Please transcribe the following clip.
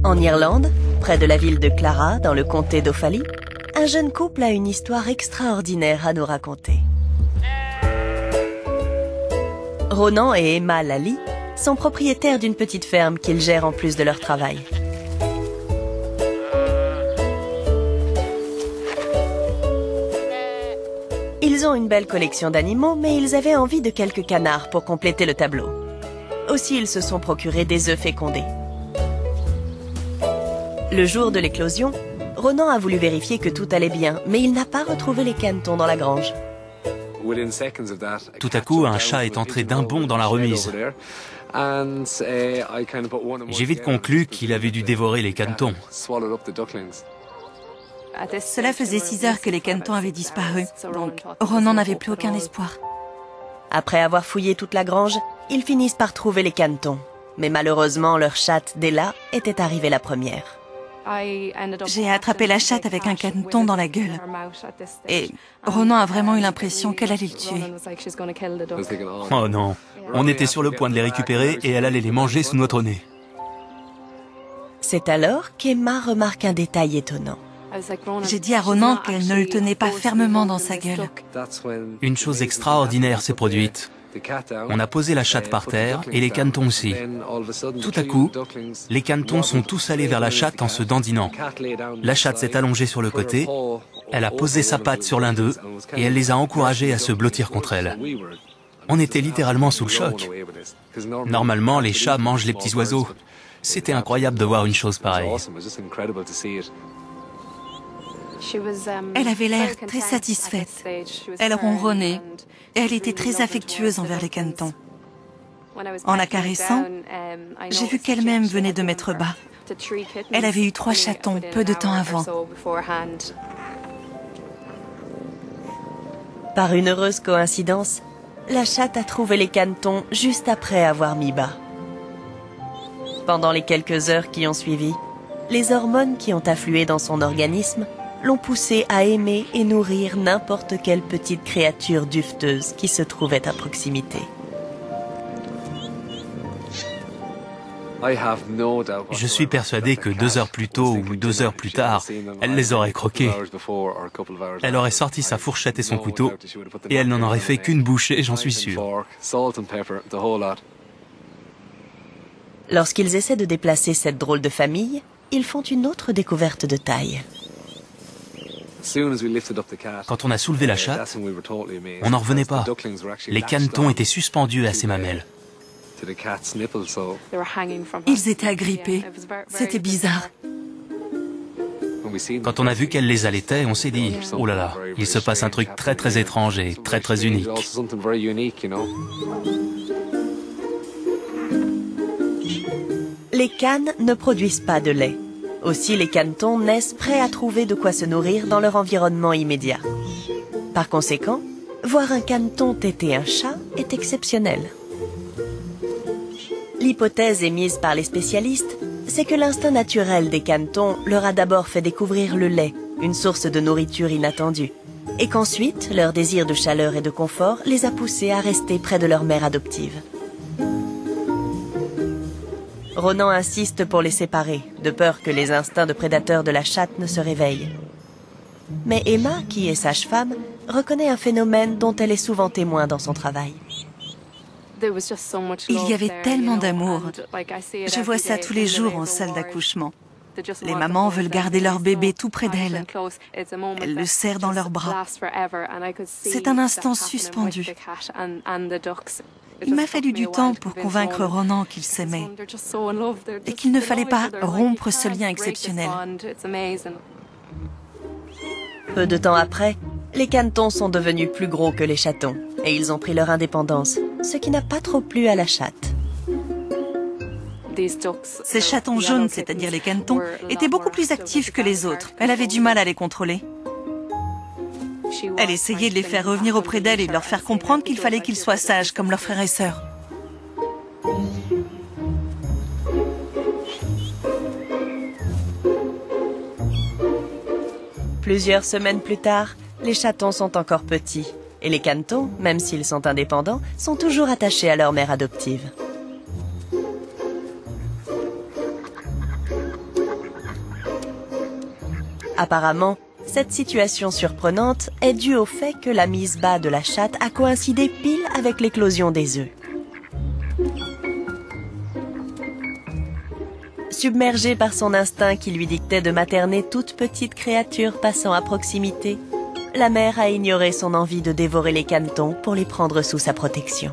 En Irlande, près de la ville de Clara, dans le comté d'Offaly, un jeune couple a une histoire extraordinaire à nous raconter. Ronan et Emma Lally sont propriétaires d'une petite ferme qu'ils gèrent en plus de leur travail. Ils ont une belle collection d'animaux, mais ils avaient envie de quelques canards pour compléter le tableau. Aussi, ils se sont procurés des œufs fécondés. Le jour de l'éclosion, Ronan a voulu vérifier que tout allait bien, mais il n'a pas retrouvé les canetons dans la grange. Tout à coup, un chat est entré d'un bond dans la remise. J'ai vite conclu qu'il avait dû dévorer les canetons. Cela faisait 6 heures que les canetons avaient disparu, donc Ronan n'avait plus aucun espoir. Après avoir fouillé toute la grange, ils finissent par trouver les canetons. Mais malheureusement, leur chatte, Della, était arrivée la première. J'ai attrapé la chatte avec un caneton dans la gueule. Et Ronan a vraiment eu l'impression qu'elle allait le tuer. Oh non, on était sur le point de les récupérer et elle allait les manger sous notre nez. C'est alors qu'Emma remarque un détail étonnant. J'ai dit à Ronan qu'elle ne le tenait pas fermement dans sa gueule. Une chose extraordinaire s'est produite. On a posé la chatte par terre et les canetons aussi. Tout à coup, les canetons sont tous allés vers la chatte en se dandinant. La chatte s'est allongée sur le côté, elle a posé sa patte sur l'un d'eux et elle les a encouragés à se blottir contre elle. On était littéralement sous le choc. Normalement, les chats mangent les petits oiseaux. C'était incroyable de voir une chose pareille. Elle avait l'air très satisfaite. Elle ronronnait et elle était très affectueuse envers les canetons. En la caressant, j'ai vu qu'elle-même venait de mettre bas. Elle avait eu 3 chatons peu de temps avant. Par une heureuse coïncidence, la chatte a trouvé les canetons juste après avoir mis bas. Pendant les quelques heures qui ont suivi, les hormones qui ont afflué dans son organisme l'ont poussé à aimer et nourrir n'importe quelle petite créature duveteuse qui se trouvait à proximité. Je suis persuadé que 2 heures plus tôt ou 2 heures plus tard, elle les aurait croqués. Elle aurait sorti sa fourchette et son couteau, et elle n'en aurait fait qu'une bouchée, j'en suis sûr. Lorsqu'ils essaient de déplacer cette drôle de famille, ils font une autre découverte de taille. Quand on a soulevé la chatte, on n'en revenait pas. Les canetons étaient suspendus à ses mamelles. Ils étaient agrippés. C'était bizarre. Quand on a vu qu'elle les allaitait, on s'est dit « Oh là là, il se passe un truc très très étrange et très très unique ». Les canes ne produisent pas de lait. Aussi, les canetons naissent prêts à trouver de quoi se nourrir dans leur environnement immédiat. Par conséquent, voir un caneton téter un chat est exceptionnel. L'hypothèse émise par les spécialistes, c'est que l'instinct naturel des canetons leur a d'abord fait découvrir le lait, une source de nourriture inattendue, et qu'ensuite, leur désir de chaleur et de confort les a poussés à rester près de leur mère adoptive. Ronan insiste pour les séparer, de peur que les instincts de prédateur de la chatte ne se réveillent. Mais Emma, qui est sage-femme, reconnaît un phénomène dont elle est souvent témoin dans son travail. Il y avait tellement d'amour. Je vois ça tous les jours en salle d'accouchement. Les mamans veulent garder leur bébé tout près d'elles. Elles le serrent dans leurs bras. C'est un instant suspendu. Il m'a fallu du temps pour convaincre Ronan qu'il s'aimait et qu'il ne fallait pas rompre ce lien exceptionnel. Peu de temps après, les canetons sont devenus plus gros que les chatons et ils ont pris leur indépendance, ce qui n'a pas trop plu à la chatte. Ces chatons jaunes, c'est-à-dire les canetons, étaient beaucoup plus actifs que les autres. Elle avait du mal à les contrôler. Elle essayait de les faire revenir auprès d'elle et de leur faire comprendre qu'il fallait qu'ils soient sages comme leurs frères et sœurs. Plusieurs semaines plus tard, les chatons sont encore petits et les canetons, même s'ils sont indépendants, sont toujours attachés à leur mère adoptive. Apparemment, cette situation surprenante est due au fait que la mise bas de la chatte a coïncidé pile avec l'éclosion des œufs. Submergée par son instinct qui lui dictait de materner toute petite créature passant à proximité, la mère a ignoré son envie de dévorer les canetons pour les prendre sous sa protection.